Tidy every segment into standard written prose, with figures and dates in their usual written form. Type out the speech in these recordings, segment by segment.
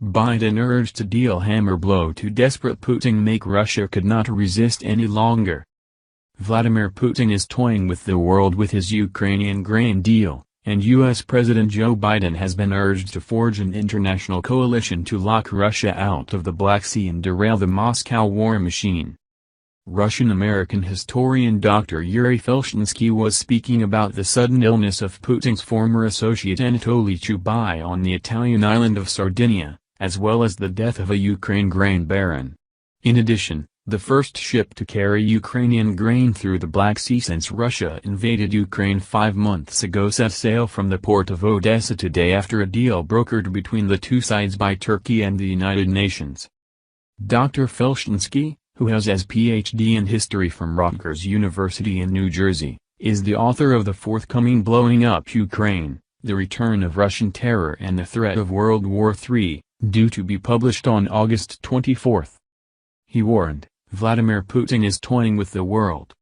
Biden urged to deal hammer blow to desperate Putin make Russia could not resist any longer. Vladimir Putin is toying with the world with his Ukrainian grain deal, and U.S. President Joe Biden has been urged to forge an international coalition to lock Russia out of the Black Sea and derail the Moscow war machine. Russian-American historian Dr. Yuri Felshtinsky was speaking about the sudden illness of Putin's former associate Anatoly Chubais on the Italian island of Sardinia, as well as the death of a Ukraine grain baron. In addition, the first ship to carry Ukrainian grain through the Black Sea since Russia invaded Ukraine 5 months ago set sail from the port of Odesa today after a deal brokered between the two sides by Turkey and the United Nations. Dr. Felshtinsky, who has his Ph.D. in history from Rutgers University in New Jersey, is the author of the forthcoming Blowing Up Ukraine, The Return of Russian Terror and the Threat of World War III, due to be published on August 24. He warned, Vladimir Putin is toying with the world.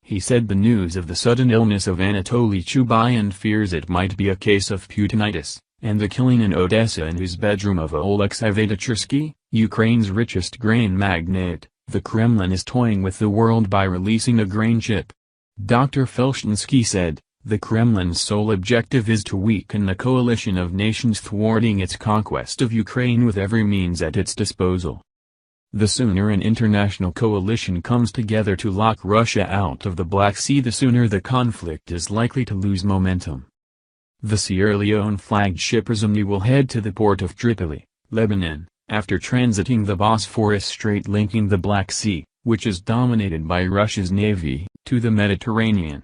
He said the news of the sudden illness of Anatoly Chubais and fears it might be a case of Putinitis, and the killing in Odessa in his bedroom of Oleksiy Vyshnechirsky, Ukraine's richest grain magnate. The Kremlin is toying with the world by releasing a grain chip. Dr. Felshtinsky said, the Kremlin's sole objective is to weaken the coalition of nations thwarting its conquest of Ukraine with every means at its disposal. The sooner an international coalition comes together to lock Russia out of the Black Sea, the sooner the conflict is likely to lose momentum. The Sierra Leone flagship presumably will head to the port of Tripoli, Lebanon, after transiting the Bosphorus Strait linking the Black Sea, which is dominated by Russia's navy, to the Mediterranean.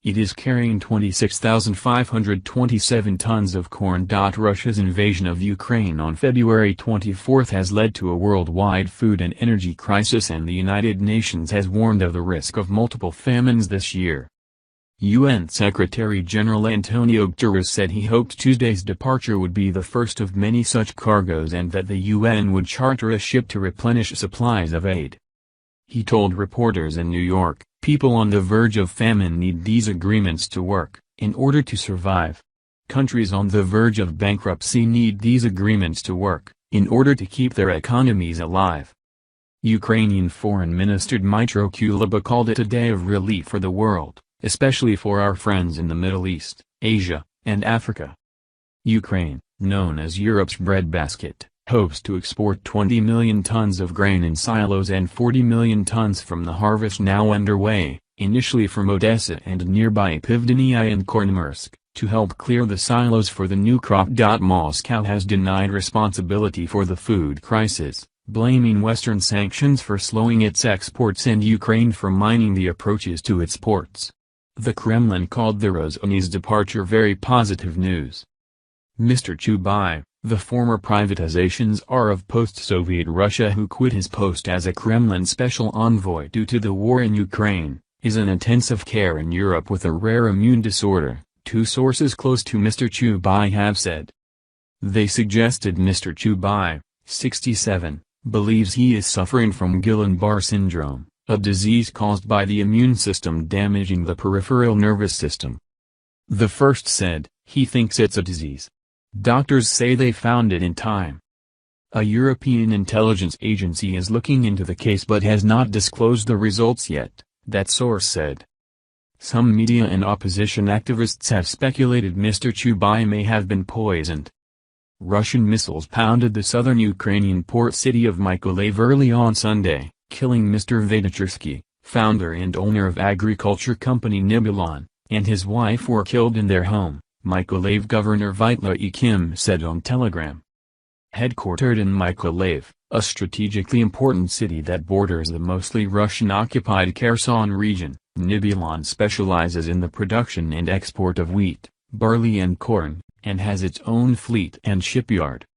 It is carrying 26,527 tons of corn. Russia's invasion of Ukraine on February 24 has led to a worldwide food and energy crisis, and the United Nations has warned of the risk of multiple famines this year. UN Secretary-General Antonio Guterres said he hoped Tuesday's departure would be the first of many such cargoes and that the UN would charter a ship to replenish supplies of aid. He told reporters in New York, people on the verge of famine need these agreements to work, in order to survive. Countries on the verge of bankruptcy need these agreements to work, in order to keep their economies alive. Ukrainian Foreign Minister Dmytro Kuleba called it a day of relief for the world, especially for our friends in the Middle East, Asia, and Africa. Ukraine, known as Europe's breadbasket, hopes to export 20 million tons of grain in silos and 40 million tons from the harvest now underway, initially from Odessa and nearby Pivdenia and Kornmursk, to help clear the silos for the new crop. Moscow has denied responsibility for the food crisis, blaming Western sanctions for slowing its exports and Ukraine for mining the approaches to its ports. The Kremlin called the Rozhany's departure very positive news. Mr. Chubais, the former privatization czar of post-Soviet Russia who quit his post as a Kremlin special envoy due to the war in Ukraine, is in intensive care in Europe with a rare immune disorder, two sources close to Mr. Chubais have said. They suggested Mr. Chubais, 67, believes he is suffering from Guillain-Barré syndrome, a disease caused by the immune system damaging the peripheral nervous system. The first said, he thinks it's a disease. Doctors say they found it in time. A European intelligence agency is looking into the case but has not disclosed the results yet, that source said. Some media and opposition activists have speculated Mr. Chubais may have been poisoned. Russian missiles pounded the southern Ukrainian port city of Mykolaiv early on Sunday, killing Mr. Vyshnechirsky, founder and owner of agriculture company Nibelon, and his wife were killed in their home, Mykolaiv Governor Vitali Kim said on Telegram. Headquartered in Mykolaiv, a strategically important city that borders the mostly Russian-occupied Kherson region, Nibelon specializes in the production and export of wheat, barley and corn, and has its own fleet and shipyard.